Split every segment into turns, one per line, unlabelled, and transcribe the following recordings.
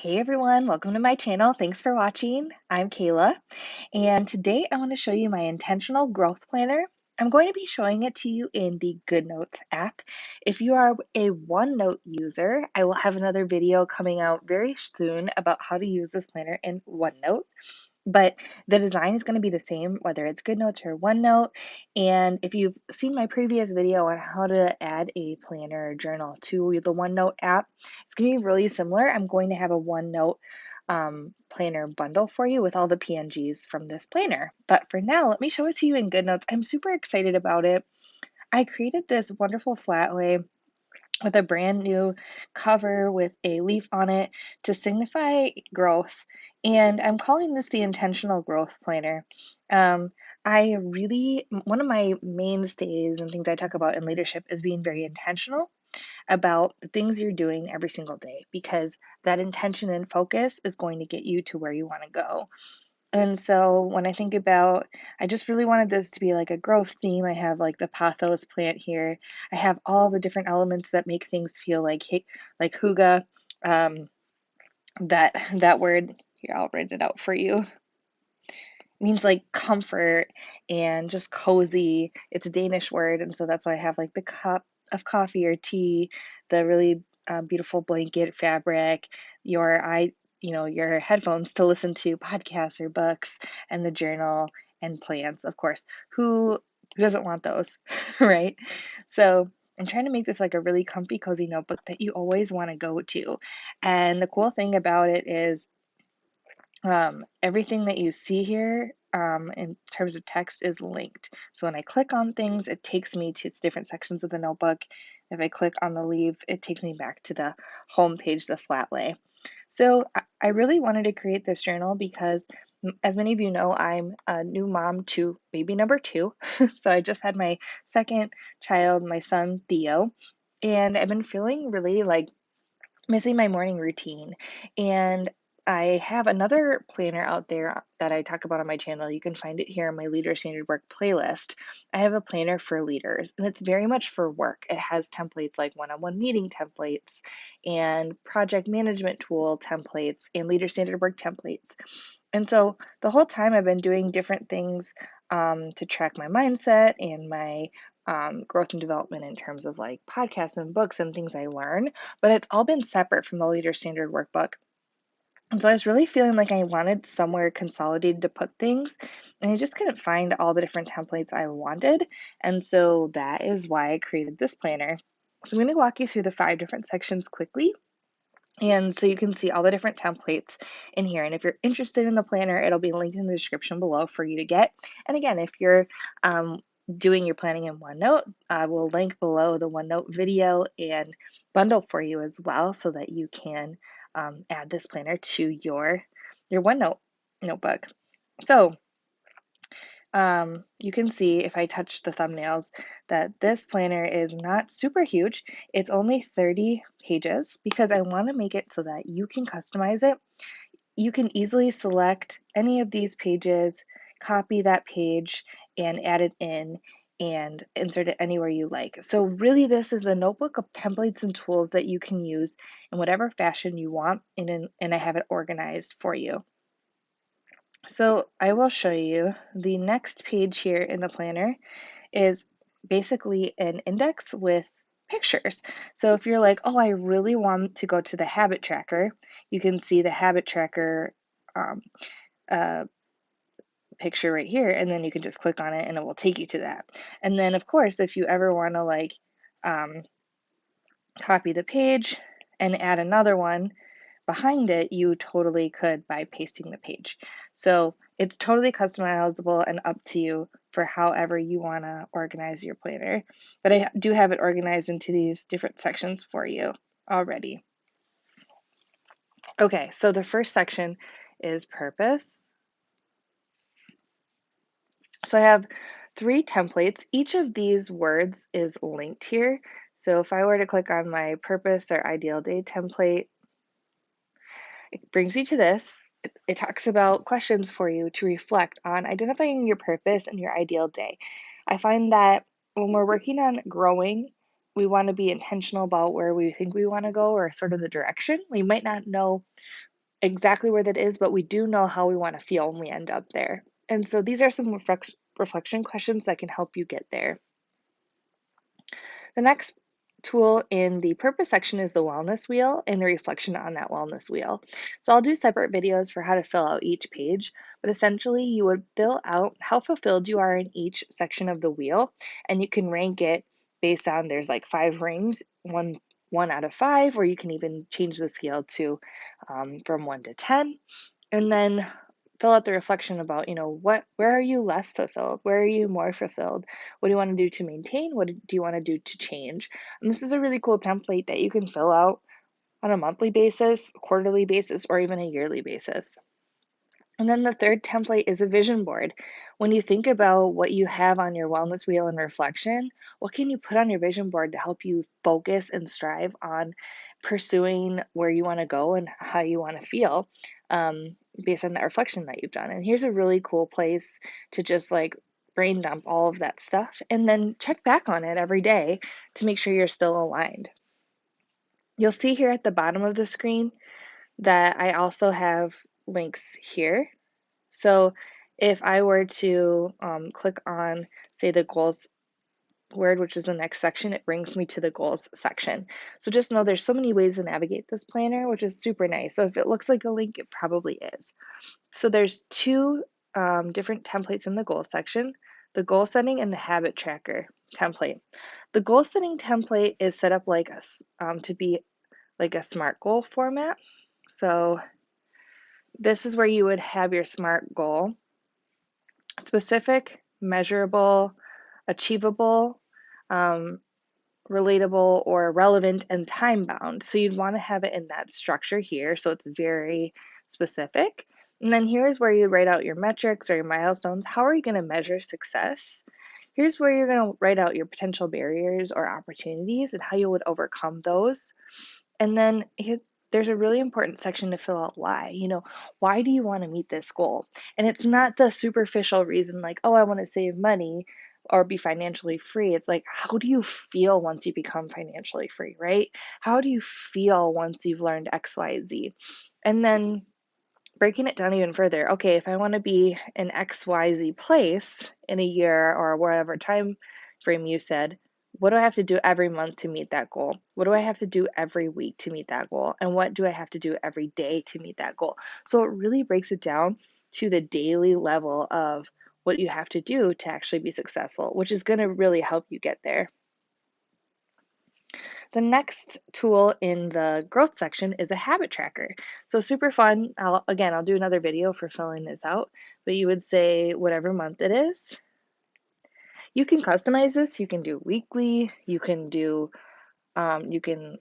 Hey everyone, welcome to my channel. Thanks for watching. I'm Kayla, and today I want to show you my intentional growth planner. I'm going to be showing it to you in the GoodNotes app. If you are a OneNote user, I will have another video coming out very soon about how to use this planner in OneNote. But the design is going to be the same, whether it's GoodNotes or OneNote. And if you've seen my previous video on how to add a planner or journal to the OneNote app, it's going to be really similar. I'm going to have a OneNote planner bundle for you with all the PNGs from this planner. But for now, let me show it to you in GoodNotes. I'm super excited about it. I created this wonderful Flatlay with a brand new cover with a leaf on it to signify growth. And I'm calling this the Intentional Growth Planner. One of my mainstays and things I talk about in leadership is being very intentional about the things you're doing every single day because that intention and focus is going to get you to where you want to go. And so when I think about, I just really wanted this to be like a growth theme. I have like the pothos plant here. I have all the different elements that make things feel like hygge. Um, that word here, I'll write it out for you. It means like comfort and just cozy. It's a Danish word, and so that's why I have like the cup of coffee or tea, the really beautiful blanket fabric, your your headphones to listen to podcasts or books, and the journal and plants, of course. Who doesn't want those, right? So I'm trying to make this like a really comfy, cozy notebook that you always want to go to. And the cool thing about it is everything that you see here in terms of text is linked. So when I click on things, it takes me to its different sections of the notebook. If I click on the leaf, it takes me back to the home page, the Flatlay. So I really wanted to create this journal because, as many of you know, I'm a new mom to baby number two. So I just had my second child, my son Theo, and I've been feeling really like missing my morning routine. And I have another planner out there that I talk about on my channel. You can find it here in my Leader Standard Work playlist. I have a planner for leaders, and it's very much for work. It has templates like one-on-one meeting templates and project management tool templates and Leader Standard Work templates. And so the whole time I've been doing different things to track my mindset and my growth and development in terms of like podcasts and books and things I learn, but it's all been separate from the Leader Standard Workbook. And so I was really feeling like I wanted somewhere consolidated to put things, and I just couldn't find all the different templates I wanted. And so that is why I created this planner. So I'm going to walk you through the 5 different sections quickly. And so you can see all the different templates in here. And if you're interested in the planner, it'll be linked in the description below for you to get. And again, if you're doing your planning in OneNote, I will link below the OneNote video and bundle for you as well so that you can add this planner to your OneNote notebook. So you can see if I touch the thumbnails that this planner is not super huge. It's only 30 pages because I want to make it so that you can customize it. You can easily select any of these pages, copy that page, and add it in and insert it anywhere you like. So really this is a notebook of templates and tools that you can use in whatever fashion you want, and I have it organized for you. So I will show you the next page here in the planner is basically an index with pictures. So if you're like, oh, I really want to go to the habit tracker, you can see the habit tracker um, uh, picture right here, and then you can just click on it and it will take you to that. And then of course, if you ever want to like um, copy the page and add another one, behind it, you totally could by pasting the page. So it's totally customizable and up to you for however you want to organize your planner. But I do have it organized into these different sections for you already. Okay, so the first section is purpose. So I have 3 templates. Each of these words is linked here. So if I were to click on my purpose or ideal day template, it brings you to this. It talks about questions for you to reflect on identifying your purpose and your ideal day. I find that when we're working on growing, we want to be intentional about where we think we want to go or sort of the direction. We might not know exactly where that is, but we do know how we want to feel when we end up there. And so these are some reflection questions that can help you get there. The next tool in the purpose section is the wellness wheel and the reflection on that wellness wheel. So I'll do separate videos for how to fill out each page, but essentially you would fill out how fulfilled you are in each section of the wheel, and you can rank it based on there's like 5 rings, one out of 5, or you can even change the scale to from 1 to 10. And then fill out the reflection about, where are you less fulfilled? Where are you more fulfilled? What do you want to do to maintain? What do you want to do to change? And this is a really cool template that you can fill out on a monthly basis, quarterly basis, or even a yearly basis. And then the third template is a vision board. When you think about what you have on your wellness wheel and reflection, what can you put on your vision board to help you focus and strive on pursuing where you want to go and how you want to feel based on that reflection that you've done? And here's a really cool place to just like brain dump all of that stuff and then check back on it every day to make sure you're still aligned. You'll see here at the bottom of the screen that I also have links here. So if I were to click on, say, the goals word, which is the next section, it brings me to the goals section. So just know there's so many ways to navigate this planner, which is super nice. So if it looks like a link, it probably is. So there's two different templates in the goal section, the goal setting and the habit tracker template. The goal setting template is set up like to be like a SMART goal format. So this is where you would have your SMART goal: specific, measurable, achievable, um, relatable, or relevant, and time bound. So you'd want to have it in that structure here, so it's very specific. And then here's where you write out your metrics or your milestones. How are you going to measure success? Here's where you're going to write out your potential barriers or opportunities and how you would overcome those. And then there's a really important section to fill out why. Why do you want to meet this goal? And it's not the superficial reason like, oh, I want to save money or be financially free. It's like, how do you feel once you become financially free, right? How do you feel once you've learned X, Y, Z? And then breaking it down even further, okay, if I want to be in XYZ place in a year or whatever time frame you said, what do I have to do every month to meet that goal? What do I have to do every week to meet that goal? And what do I have to do every day to meet that goal? So it really breaks it down to the daily level of what you have to do to actually be successful, which is going to really help you get there. The next tool in the growth section is a habit tracker. So super fun. I'll do another video for filling this out, but you would say whatever month it is. You can customize this. You can do weekly. You can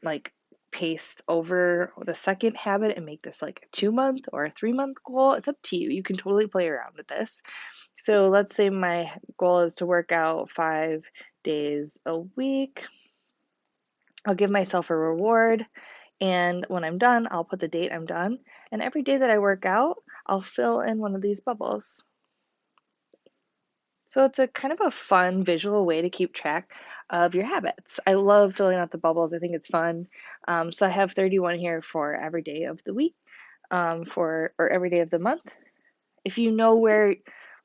like paste over the second habit and make this like a 2-month or a 3-month goal. It's up to you. You can totally play around with this. So let's say my goal is to work out 5 days a week. I'll give myself a reward, and when I'm done, I'll put the date I'm done. And every day that I work out, I'll fill in one of these bubbles. So it's a kind of a fun visual way to keep track of your habits. I love filling out the bubbles. I think it's fun. So I have 31 here for every day of the week, or every day of the month. If you know where,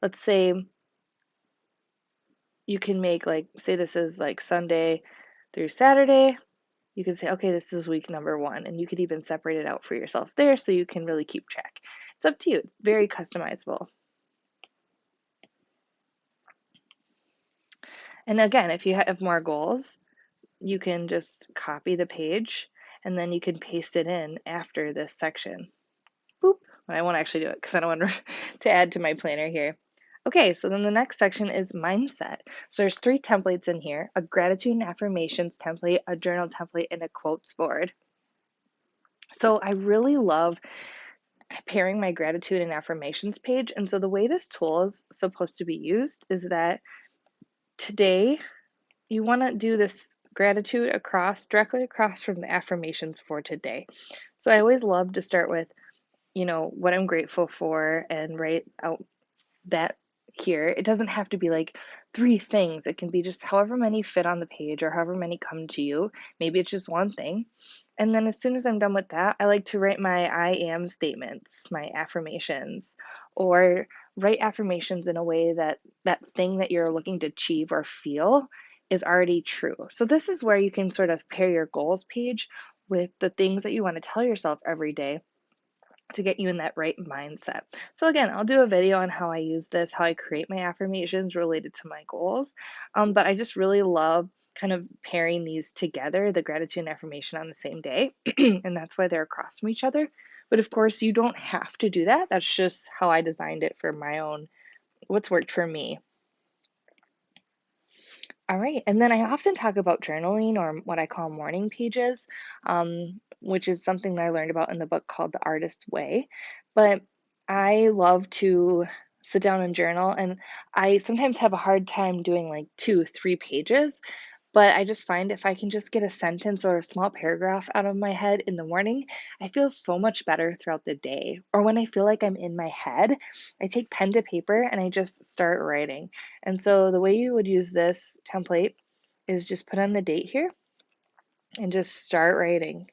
let's say you can make like, say this is like Sunday through Saturday, you can say, okay, this is week number 1, and you could even separate it out for yourself there so you can really keep track. It's up to you. It's very customizable. And again, if you have more goals, you can just copy the page and then you can paste it in after this section. Boop. I won't actually do it because I don't want to add to my planner here. Okay, so then the next section is mindset. So there's 3 templates in here: a gratitude and affirmations template, a journal template, and a quotes board. So I really love pairing my gratitude and affirmations page. And so the way this tool is supposed to be used is that today you want to do this gratitude directly across from the affirmations for today. So I always love to start with, what I'm grateful for and write out that here. It doesn't have to be like 3 things. It can be just however many fit on the page or however many come to you. Maybe it's just one thing. And then as soon as I'm done with that, I like to write my I am statements, my affirmations, or write affirmations in a way that that thing that you're looking to achieve or feel is already true. So this is where you can sort of pair your goals page with the things that you want to tell yourself every day to get you in that right mindset. So again, I'll do a video on how I use this, how I create my affirmations related to my goals. But I just really love kind of pairing these together, the gratitude and affirmation on the same day. And that's why they're across from each other. But of course, you don't have to do that. That's just how I designed it for my own, what's worked for me. All right, and then I often talk about journaling or what I call morning pages, which is something that I learned about in the book called The Artist's Way. But I love to sit down and journal, and I sometimes have a hard time doing like 2, 3 pages. But I just find if I can just get a sentence or a small paragraph out of my head in the morning, I feel so much better throughout the day. Or when I feel like I'm in my head, I take pen to paper and I just start writing. And so the way you would use this template is just put on the date here and just start writing.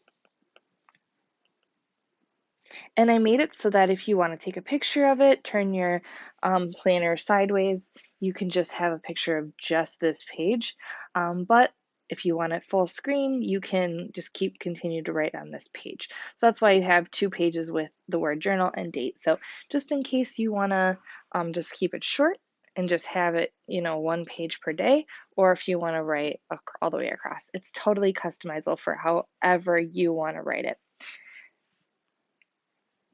And I made it so that if you want to take a picture of it, turn your planner sideways, you can just have a picture of just this page. But if you want it full screen, you can just continue to write on this page. So that's why you have 2 pages with the word journal and date. So just in case you want to just keep it short and just have it, 1 page per day, or if you want to write all the way across, it's totally customizable for however you want to write it.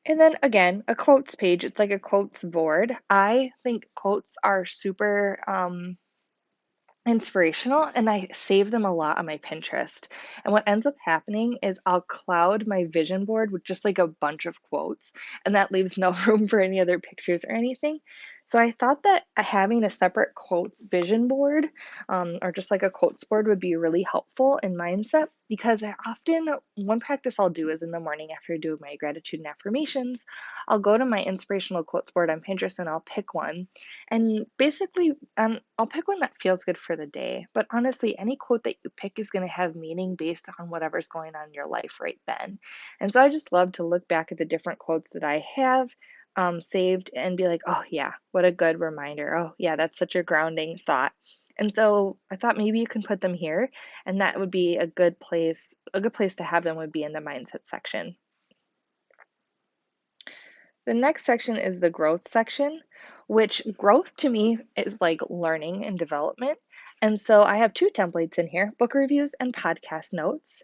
And then again, a quotes page, it's like a quotes board. I think quotes are super inspirational and I save them a lot on my Pinterest. And what ends up happening is I'll cloud my vision board with just like a bunch of quotes, and that leaves no room for any other pictures or anything. So I thought that having a separate quotes vision board or just like a quotes board would be really helpful in mindset, because I often, one practice I'll do is in the morning after I do my gratitude and affirmations, I'll go to my inspirational quotes board on Pinterest and I'll pick one. And basically, I'll pick one that feels good for the day. But honestly, any quote that you pick is going to have meaning based on whatever's going on in your life right then. And so I just love to look back at the different quotes that I have saved and be like, oh, yeah, what a good reminder. Oh, yeah, that's such a grounding thought. And so I thought maybe you can put them here, and that would be a good place. A good place to have them would be in the mindset section. The next section is the growth section, which growth to me is like learning and development. And so I have 2 templates in here, book reviews and podcast notes.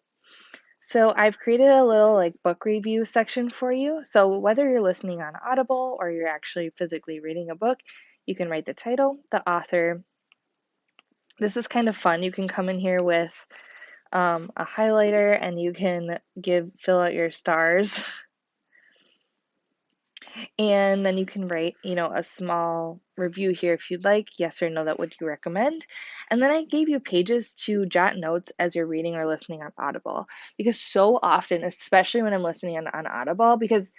So I've created a little like book review section for you. So whether you're listening on Audible or you're actually physically reading a book, you can write the title, the author. This is kind of fun. You can come in here with a highlighter and you can fill out your stars. And then you can write, a small review here if you'd like, yes or no, that would you recommend. And then I gave you pages to jot notes as you're reading or listening on Audible. Because so often, especially when I'm listening on Audible, because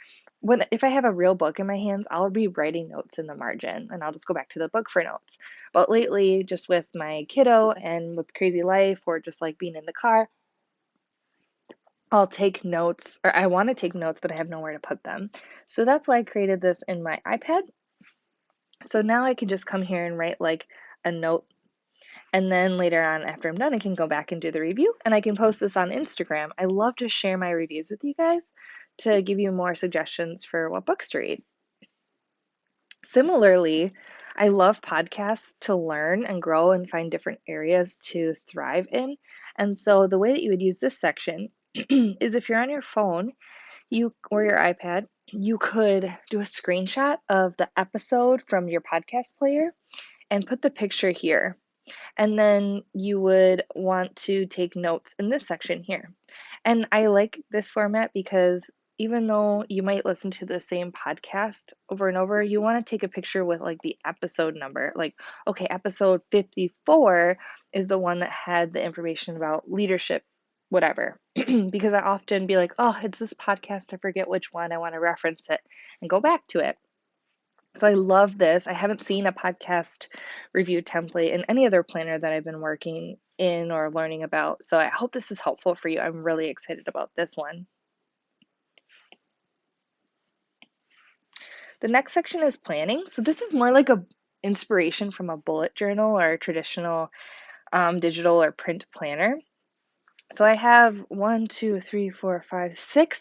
if I have a real book in my hands, I'll be writing notes in the margin and I'll just go back to the book for notes. But lately, just with my kiddo and with crazy life or just like being in the car, I'll take notes, or I want to take notes, but I have nowhere to put them. So that's why I created this in my iPad. So now I can just come here and write like a note. And then later on, after I'm done, I can go back and do the review and I can post this on Instagram. I love to share my reviews with you guys to give you more suggestions for what books to read. Similarly, I love podcasts to learn and grow and find different areas to thrive in. And so the way that you would use this section is if you're on your phone, or your iPad, you could do a screenshot of the episode from your podcast player and put the picture here. And then you would want to take notes in this section here. And I like this format because even though you might listen to the same podcast over and over, you want to take a picture with like the episode number. Like, okay, episode 54 is the one that had the information about leadership, whatever. Because I often be like, oh, it's this podcast, I forget which one, I want to reference it and go back to it. So I love this. I haven't seen a podcast review template in any other planner that I've been working in or learning about. So I hope this is helpful for you. I'm really excited about this one. The next section is planning. So this is more like a inspiration from a bullet journal or a traditional digital or print planner. So I have 6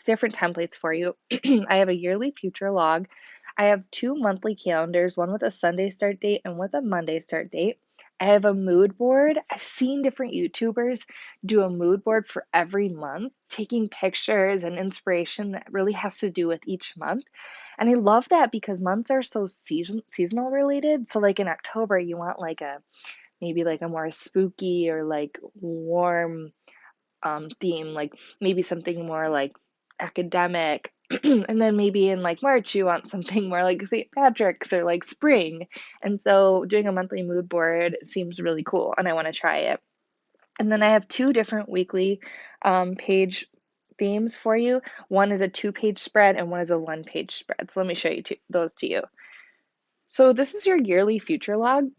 different templates for you. I have a yearly future log. I have 2 monthly calendars, one with a Sunday start date and with a Monday start date. I have a mood board. I've seen different YouTubers do a mood board for every month, taking pictures and inspiration that really has to do with each month. And I love that because months are so seasonal related. So like in October, you want like a maybe like a more spooky or like warm theme, like maybe something more like academic. And then maybe in like March, you want something more like St. Patrick's or like spring. And so doing a monthly mood board seems really cool, and I want to try it. And then I have 2 different weekly page themes for you. One is a 2-page spread, and one is a 1-page spread. So let me show you those to you. So this is your yearly future log.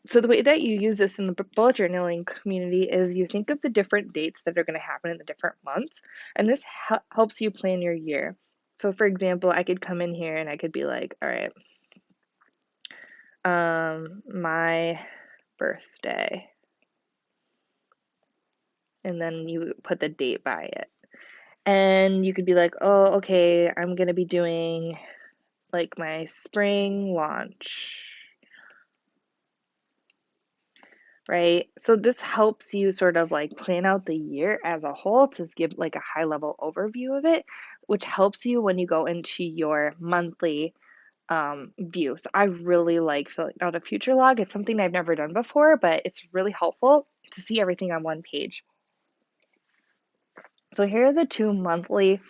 So the way that you use this in the bullet journaling community is you think of the different dates that are going to happen in the different months, and this helps you plan your year. So for example, I could come in here and I could be like, all right, my birthday, and then you put the date by it. And you could be like, oh, okay, I'm going to be doing like my spring launch, right? So this helps you sort of like plan out the year as a whole to give like a high level overview of it, which helps you when you go into your monthly view. So I really like filling out a future log. It's something I've never done before, but it's really helpful to see everything on one page. So here are the 2 monthly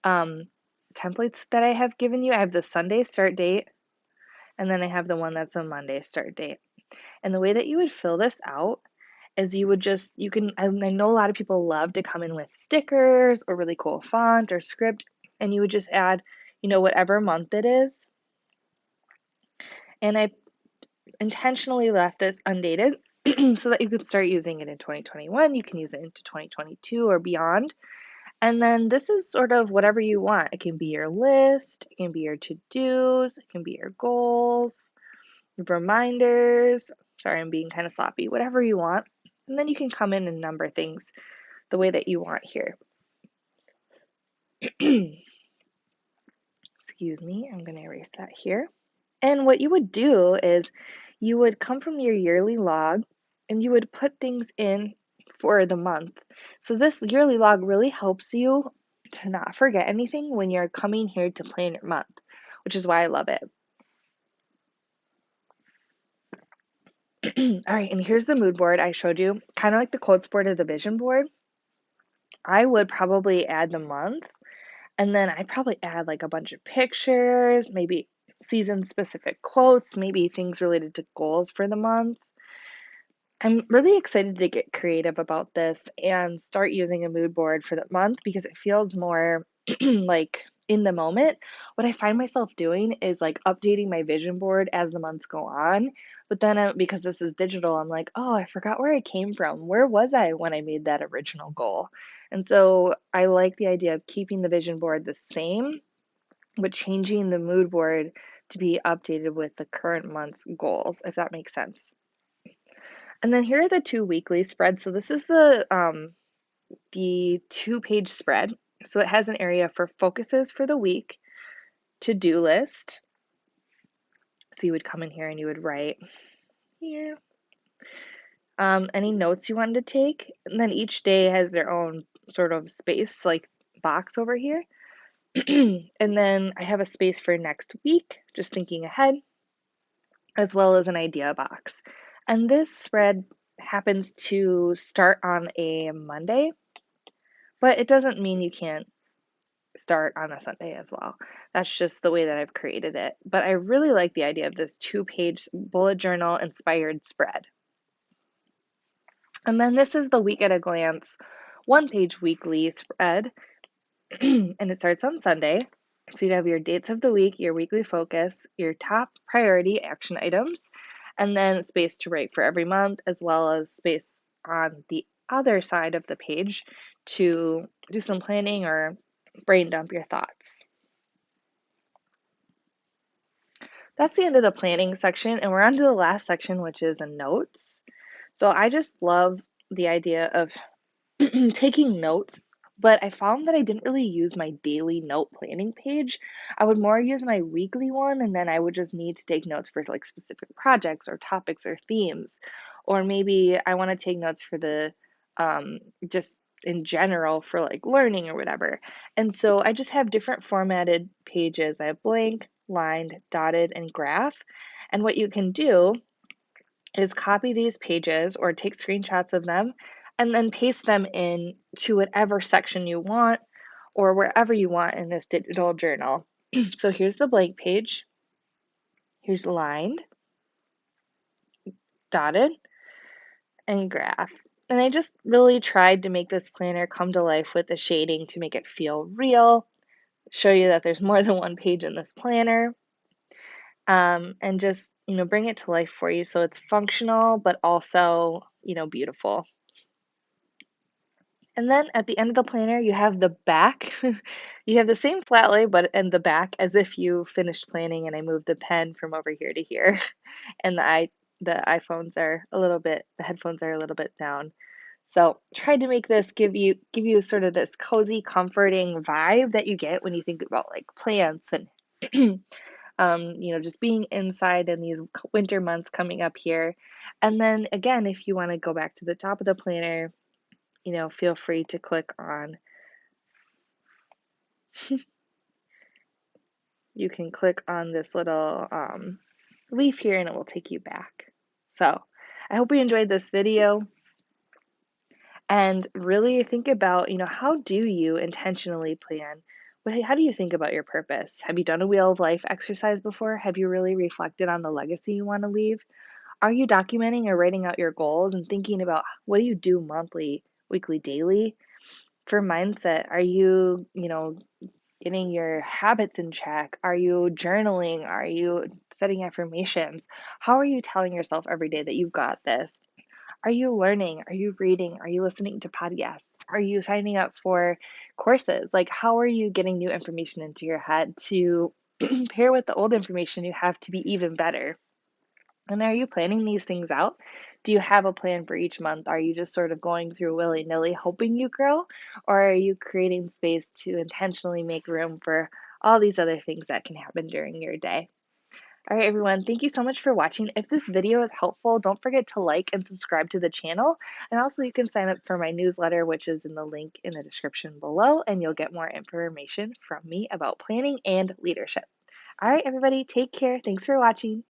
templates that I have given you. I have the Sunday start date, and then I have the one that's a Monday start date. And the way that you would fill this out is I know a lot of people love to come in with stickers or really cool font or script, and you would just add, whatever month it is. And I intentionally left this undated so that you could start using it in 2021. You can use it into 2022 or beyond. And then this is sort of whatever you want. It can be your list, it can be your to-dos, it can be your goals, reminders. Sorry, I'm being kind of sloppy. Whatever you want. And then you can come in and number things the way that you want here. Excuse me, I'm going to erase that here. And what you would do is you would come from your yearly log and you would put things in for the month. So this yearly log really helps you to not forget anything when you're coming here to plan your month, which is why I love it. All right, and here's the mood board I showed you, kind of like the quotes board or the vision board. I would probably add the month, and then I'd probably add like a bunch of pictures, maybe season specific quotes, maybe things related to goals for the month. I'm really excited to get creative about this and start using a mood board for the month because it feels more like in the moment. What I find myself doing is like updating my vision board as the months go on. But then because this is digital, I'm like, oh, I forgot where I came from. Where was I when I made that original goal? And so I like the idea of keeping the vision board the same, but changing the mood board to be updated with the current month's goals, if that makes sense. And then here are the 2 weekly spreads. So this is the 2-page spread. So it has an area for focuses for the week, to-do list. So you would come in here and you would write here any notes you wanted to take. And then each day has their own sort of space, like box over here. And then I have a space for next week, just thinking ahead, as well as an idea box. And this spread happens to start on a Monday, but it doesn't mean you can't start on a Sunday as well. That's just the way that I've created it. But I really like the idea of this 2-page bullet journal inspired spread. And then this is the week at a glance 1-page weekly spread, and it starts on Sunday. So you have your dates of the week, your weekly focus, your top priority action items, and then space to write for every month, as well as space on the other side of the page to do some planning or brain dump your thoughts. That's the end of the planning section, and we're on to the last section, which is a notes. So I just love the idea of taking notes, but I found that I didn't really use my daily note planning page. I would more use my weekly one, and then I would just need to take notes for like specific projects or topics or themes. Or maybe I want to take notes for the just in general for like learning or whatever. And so I just have different formatted pages. I have blank, lined, dotted, and graph. And what you can do is copy these pages or take screenshots of them and then paste them in to whatever section you want or wherever you want in this digital journal. So here's the blank page, here's lined, dotted, and graph. And I just really tried to make this planner come to life with the shading to make it feel real, show you that there's more than one page in this planner, and just, bring it to life for you so it's functional but also, beautiful. And then at the end of the planner, you have the back. You have the same flat lay, but in the back as if you finished planning and I moved the pen from over here to here. And the iPhones are a little bit, the headphones are a little bit down. So tried to make this give you sort of this cozy, comforting vibe that you get when you think about like plants and just being inside in these winter months coming up here. And then again, if you want to go back to the top of the planner, feel free to click on, you can click on this little leaf here and it will take you back. So I hope you enjoyed this video and really think about, how do you intentionally plan? How do you think about your purpose? Have you done a Wheel of Life exercise before? Have you really reflected on the legacy you want to leave? Are you documenting or writing out your goals and thinking about what do you do monthly, weekly, daily? For mindset, are you, getting your habits in check? Are you journaling? Are you setting affirmations? How are you telling yourself every day that you've got this? Are you learning? Are you reading? Are you listening to podcasts? Are you signing up for courses? Like, how are you getting new information into your head to pair with the old information you have to be even better? And are you planning these things out? Do you have a plan for each month? Are you just sort of going through willy-nilly hoping you grow? Or are you creating space to intentionally make room for all these other things that can happen during your day? All right, everyone, thank you so much for watching. If this video is helpful, don't forget to like and subscribe to the channel. And also you can sign up for my newsletter, which is in the link in the description below, and you'll get more information from me about planning and leadership. All right, everybody, take care. Thanks for watching.